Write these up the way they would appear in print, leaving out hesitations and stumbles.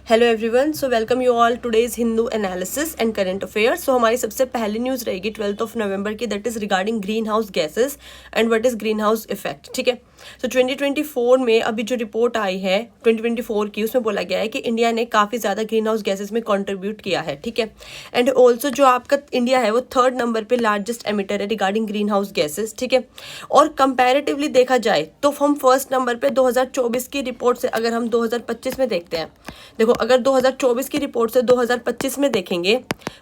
Hello everyone, so welcome you all today's Hindu analysis and current affairs. So हमारी सबसे पहली news रहेगी 12 नवंबर की, that is regarding green house gases and what is green house effect. ठीक है, सो 2024 में अभी जो रिपोर्ट आई है 2024 की, उसमें बोला गया है कि इंडिया ने काफ़ी ज़्यादा ग्रीन हाउस गैसेस में कंट्रीब्यूट किया है। ठीक है, एंड ऑल्सो जो आपका इंडिया है वो 3rd नंबर पे लार्जेस्ट एमिटर है रिगार्डिंग ग्रीन हाउस गैसेस। ठीक है, और कंपैरेटिवली देखा जाए तो हम 1st नंबर पे 2024 की रिपोर्ट से अगर हम 2025 में देखते हैं, देखो अगर 2024 की रिपोर्ट से 2025 में देखेंगे,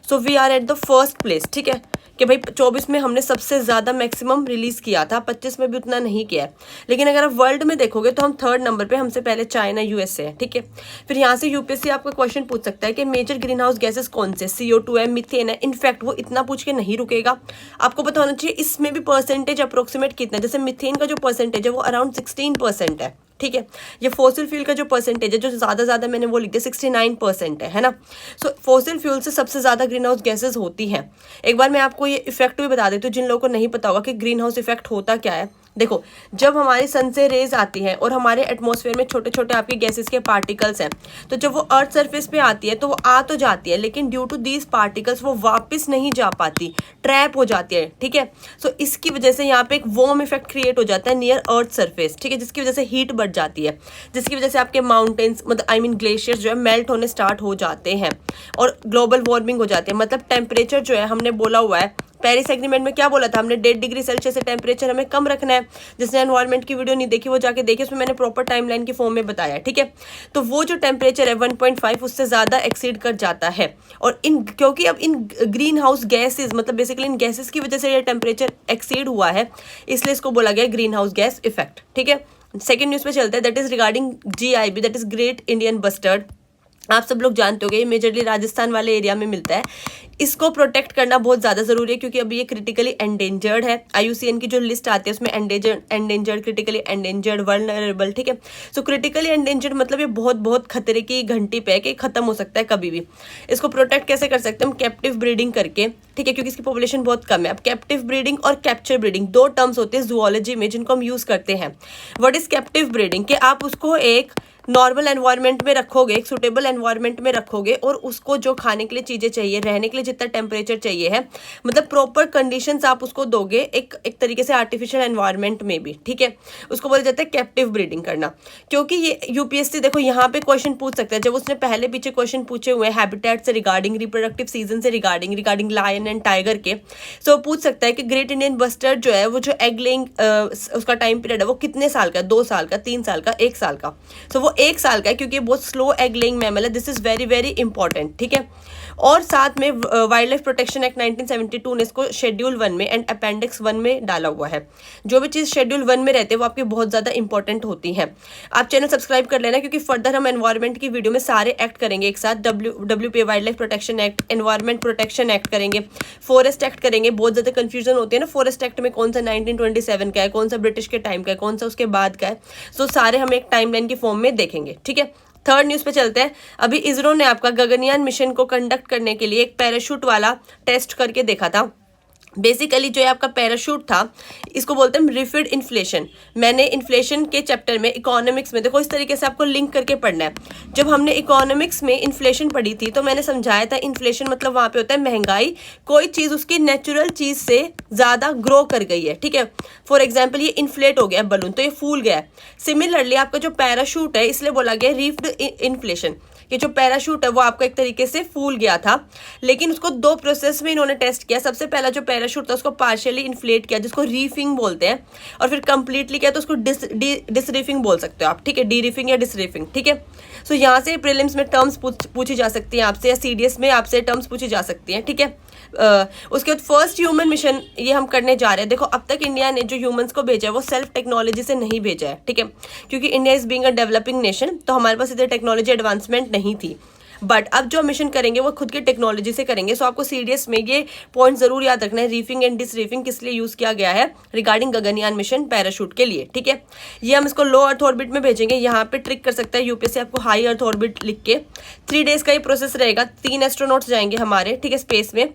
so we are at the first place. ठीक है, कि भाई 24 में हमने सबसे ज़्यादा मैक्सिमम रिलीज़ किया था, 25 में भी उतना नहीं किया है। लेकिन अगर आप वर्ल्ड में देखोगे तो हम 3rd नंबर पे, हमसे पहले चाइना यूएसए है। ठीक है, फिर यहाँ से यूपीएससी आपका क्वेश्चन पूछ सकता है कि मेजर ग्रीन हाउस गैसेस कौन से, CO2 है, मीथेन है। इनफैक्ट वो इतना पूछ के नहीं रुकेगा, आपको पता होना चाहिए इसमें भी परसेंटेज अप्रोक्सीमेट कितना है। जैसे मीथेन का जो परसेंटेज है वो अराउंड 16% है। ठीक है, ये फॉसिल फ्यूल का जो परसेंटेज है, जो ज़्यादा मैंने वो लिख दिया 69% है ना। सो फॉसिल फ्यूल से सबसे ज़्यादा ग्रीन हाउस गैसेज होती हैं। एक बार मैं आपको ये इफेक्ट भी बता देती हूँ जिन लोगों को नहीं पता होगा कि ग्रीन हाउस इफेक्ट होता क्या है। देखो, जब हमारी सन से रेज आती हैं और हमारे एटमॉस्फेयर में छोटे छोटे आपके गैसेस के पार्टिकल्स हैं, तो जब वो अर्थ सरफेस पे आती है तो वो आ तो जाती है, लेकिन ड्यू टू दीज पार्टिकल्स वो वापस नहीं जा पाती, ट्रैप हो जाती है। ठीक है, सो इसकी वजह से यहाँ पे एक वार्म इफेक्ट क्रिएट हो जाता है नियर अर्थ सरफेस। ठीक है, जिसकी वजह से हीट बढ़ जाती है, जिसकी वजह से आपके माउंटेन्स मतलब ग्लेशियर्स जो है मेल्ट होने स्टार्ट हो जाते हैं और ग्लोबल वार्मिंग हो जाती है। मतलब टेम्परेचर जो है, हमने बोला हुआ है पेरिस एग्रीमेंट में, क्या बोला था हमने, 1.5 डिग्री सेल्सियस से टेम्परेचर हमें कम रखना है। जिसने एनवायरमेंट की वीडियो नहीं देखी वो जाके देखिए, उसमें मैंने प्रॉपर टाइमलाइन की फॉर्म में बताया। ठीक है, तो वो जो टेम्परेचर है 1.5 उससे ज़्यादा एक्सीड कर जाता है। और क्योंकि अब इन ग्रीन हाउस गैसेज मतलब बेसिकली इन गैसेज की वजह से ये टेम्परेचर एक्सीड हुआ है, इसलिए इसको बोला गया ग्रीन हाउस गैस इफेक्ट। ठीक है, सेकेंड न्यूज़ पे चलते हैं, that is regarding GIB, that is great Indian bustard. आप सब लोग जानते होंगे ये मेजरली राजस्थान वाले एरिया में मिलता है। इसको प्रोटेक्ट करना बहुत ज़्यादा ज़रूरी है क्योंकि अभी ये क्रिटिकली एंडेंजर्ड है। IUCN की जो लिस्ट आती है उसमें एंडेंजर्ड, क्रिटिकली एंडेंजर्ड, वल्नरेबल। ठीक है, सो क्रिटिकली एंडेंजर्ड मतलब ये बहुत खतरे की घंटी पे है कि खत्म हो सकता है कभी भी। इसको प्रोटेक्ट कैसे कर सकते हैं हम, कैप्टिव ब्रीडिंग करके। ठीक है, क्योंकि इसकी पॉपुलेशन बहुत कम है। अब कैप्टिव ब्रीडिंग और कैप्चर ब्रीडिंग दो टर्म्स होते हैं जूलॉजी में जिनको हम यूज़ करते हैं। व्हाट इज कैप्टिव ब्रीडिंग, कि आप उसको एक नॉर्मल एनवायरनमेंट में रखोगे, एक सुटेबल एनवायरनमेंट में रखोगे और उसको जो खाने के लिए चीज़ें चाहिए, रहने के लिए जितना टेम्परेचर चाहिए है, मतलब प्रॉपर कंडीशंस आप उसको दोगे एक तरीके से आर्टिफिशियल एनवायरनमेंट में भी। ठीक है, उसको बोला जाता है कैप्टिव ब्रीडिंग करना। क्योंकि ये यूपीएससी देखो यहाँ पे क्वेश्चन पूछ सकता है, जब उसने पहले पीछे क्वेश्चन पूछे हुए हैं हैबिटेट से रिगार्डिंग, रिप्रोडक्टिव सीजन से रिगार्डिंग लायन एंड टाइगर के, सो पूछ सकता है कि ग्रेट इंडियन बस्टर्ड जो है वो जो एग लेइंग उसका टाइम पीरियड है वो कितने साल का, 2 साल का, 3 साल का, 1 साल का। सो वो 1 साल का है क्योंकि बहुत स्लो एग लेइंग मैमल है। This is very important. ठीक है, और साथ में वाइल्ड लाइफ प्रोटेक्शन एक्ट 1972 ने इसको शेड्यूल 1 में एंड अपेंडिक्स 1 में डाला हुआ है। जो भी चीज़ शेड्यूल 1 में रहते हैं वो आपकी बहुत ज़्यादा इंपॉर्टेंट होती हैं। आप चैनल सब्सक्राइब कर लेना क्योंकि फर्दर हम एनवायरमेंट की वीडियो में सारे एक्ट करेंगे एक साथ। WPA wild life protection act, environment protection act करेंगे, फॉरेस्ट एक्ट करेंगे। बहुत ज़्यादा कन्फ्यूजन होती है ना फॉरेस्ट एक्ट में, कौन सा 1927 का है, कौन सा ब्रिटिश के टाइम का है, कौन सा उसके बाद का है। सो सारे हम एक टाइमलाइन की फॉर्म में देखेंगे। ठीक है, थर्ड न्यूज़ पे चलते हैं। अभी इसरो ने आपका गगनयान मिशन को कंडक्ट करने के लिए एक पैराशूट वाला टेस्ट करके देखा था। बेसिकली जो है आपका पैराशूट था, इसको बोलते हैं रिफिड इन्फ्लेशन। मैंने इन्फ्लेशन के चैप्टर में इकोनॉमिक्स में, देखो इस तरीके से आपको लिंक करके पढ़ना है। जब हमने इकोनॉमिक्स में इन्फ्लेशन पढ़ी थी तो मैंने समझाया था इन्फ्लेशन मतलब वहाँ पे होता है महंगाई, कोई चीज़ उसकी नेचुरल चीज़ से ज़्यादा ग्रो कर गई है। ठीक है, फॉर एग्जाम्पल ये इन्फ्लेट हो गया बलून तो ये फूल गया है। सिमिलरली आपका जो पैराशूट है इसलिए बोला गया रिफ्ड इन्फ्लेशन, कि जो पैराशूट है वो आपका एक तरीके से फूल गया था। लेकिन उसको 2 प्रोसेस में इन्होंने टेस्ट किया। सबसे पहला जो पैराशूट था उसको पार्शियली इन्फ्लेट किया जिसको रीफिंग बोलते हैं, और फिर कंप्लीटली किया तो उसको डिसरीफिंग बोल सकते हो आप। ठीक है, डीरीफिंग या डिसरीफिंग। ठीक है, सो यहाँ से प्रीलिम्स में टर्म्स पूछी जा सकती हैं आपसे, या CDS में आपसे टर्म्स पूछी जा सकती हैं। ठीक है, उसके बाद फर्स्ट ह्यूमन मिशन ये हम करने जा रहे हैं। देखो अब तक इंडिया ने जो ह्यूमंस को भेजा है वो सेल्फ टेक्नोलॉजी से नहीं भेजा है। ठीक है, क्योंकि India is being a developing nation, तो हमारे पास इधर टेक्नोलॉजी एडवांसमेंट नहीं थी। बट अब जो मिशन करेंगे वो खुद की टेक्नोलॉजी से करेंगे। सो आपको CDS में ये पॉइंट जरूर याद रखना है, रीफिंग एंड डिसरीफिंग किस लिए यूज किया गया है रिगार्डिंग गगनयान मिशन पैराशूट के लिए। ठीक है, ये हम इसको लो अर्थ ऑर्बिट में भेजेंगे। यहाँ पे ट्रिक कर सकता है यूपीएससी आपको हाई अर्थ ऑर्बिट लिख के। 3 डेज का ये प्रोसेस रहेगा। 3 एस्ट्रोनॉट्स जाएंगे हमारे, ठीक है, स्पेस में।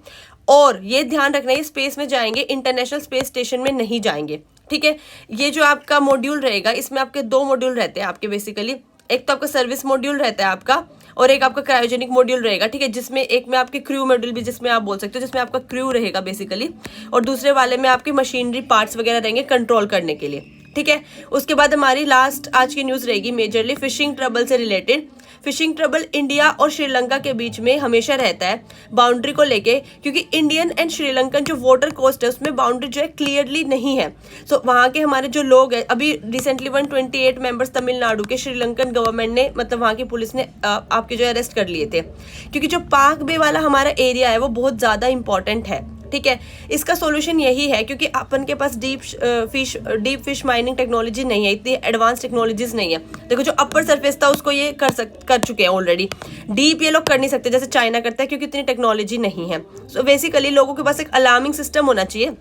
और ये ध्यान रखना है स्पेस में जाएंगे, इंटरनेशनल स्पेस स्टेशन में नहीं जाएंगे। ठीक है, ये जो आपका मॉड्यूल रहेगा इसमें आपके 2 मॉड्यूल रहते हैं आपके बेसिकली। एक तो आपका सर्विस मॉड्यूल रहता है आपका, और एक आपका क्रायोजेनिक मॉड्यूल रहेगा, ठीक है, जिसमें एक में आपके क्रू मॉड्यूल भी जिसमें आप बोल सकते हो, जिसमें आपका क्रू रहेगा बेसिकली, और दूसरे वाले में आपके मशीनरी पार्ट्स वगैरह रहेंगे कंट्रोल करने के लिए, ठीक है। उसके बाद हमारी लास्ट आज की न्यूज़ रहेगी मेजरली फिशिंग ट्रबल से रिलेटेड। फिशिंग ट्रबल इंडिया और श्रीलंका के बीच में हमेशा रहता है बाउंड्री को लेके, क्योंकि इंडियन एंड श्रीलंकन जो वाटर कोस्ट है उसमें बाउंड्री जो है क्लियरली नहीं है। सो वहाँ के हमारे जो लोग हैं, अभी रिसेंटली 128 मेंबर्स तमिलनाडु के श्रीलंकन गवर्नमेंट ने, मतलब वहाँ की पुलिस ने आपके जो अरेस्ट कर लिए थे, क्योंकि जो पाक बे वाला हमारा एरिया है वो बहुत ज़्यादा इंपॉर्टेंट है, ठीक है। इसका सॉल्यूशन यही है क्योंकि अपन के पास डीप फिश माइनिंग टेक्नोलॉजी नहीं है, इतनी एडवांस टेक्नोलॉजीज नहीं है। देखो जो अपर सरफेस था उसको ये कर चुके हैं ऑलरेडी, डीप ये लोग कर नहीं सकते जैसे चाइना करता है, क्योंकि इतनी टेक्नोलॉजी नहीं है। सो बेसिकली लोगों के पास एक अलार्मिंग सिस्टम होना चाहिए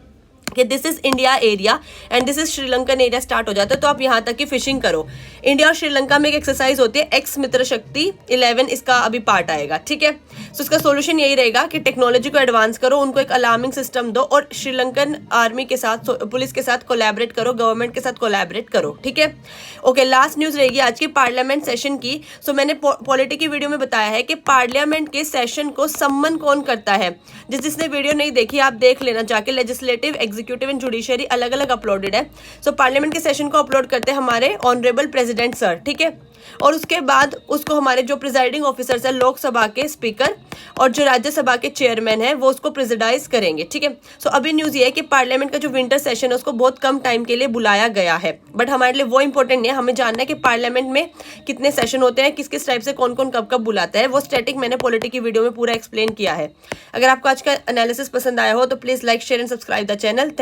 कि this is India area and this is Sri Lankan area start हो जाता है, तो आप यहाँ तक की फिशिंग करो। इंडिया और श्रीलंका में एक एक्सरसाइज होती है एक्स मित्र शक्ति 11, इसका अभी पार्ट आएगा, ठीक है। सो इसका सोल्यूशन यही रहेगा कि टेक्नोलॉजी को एडवांस करो, उनको एक अलार्मिंग सिस्टम दो, और श्रीलंकन आर्मी के साथ, पुलिस के साथ कोलैबोरेट करो, गवर्नमेंट के साथ कोलैबोरेट करो, ठीक है। ओके, लास्ट न्यूज रहेगी आज की पार्लियामेंट सेशन की। सो मैंने पॉलिटी की वीडियो में बताया है कि पार्लियामेंट के सेशन को सम्मन कौन करता है। जिसने वीडियो नहीं देखी आप देख लेना जाके, लेजिस्लेटिव, एग्जीक्यूटिव एंड जुडिशरी अलग अलग अपलोडेड है। सो पार्लियामेंट के सेशन को अपलोड करते हैं हमारे ऑनरेबल प्रेसिडेंट सर, ठीक है। और उसके बाद उसको हमारे जो प्रिजाइडिंग ऑफिसर्स है, लोकसभा के स्पीकर और जो राज्यसभा के चेयरमैन है, वो उसको प्रेसिडाइज करेंगे, ठीक है। सो अभी न्यूज़ ये है कि पार्लियामेंट का जो विंटर सेशन है उसको बहुत कम टाइम के लिए बुलाया गया है, बट हमारे लिए वो इंपॉर्टेंट नहीं है। हमें जानना है कि पार्लियामेंट में कितने सेशन होते हैं, किस किस टाइप से कौन कौन कब कब बुलाता है, वो स्टैटिक मैंने पॉलिटी की वीडियो में पूरा एक्सप्लेन किया है। अगर आपको आज का एनालिसिस पसंद आया हो तो please like, share and subscribe the channel.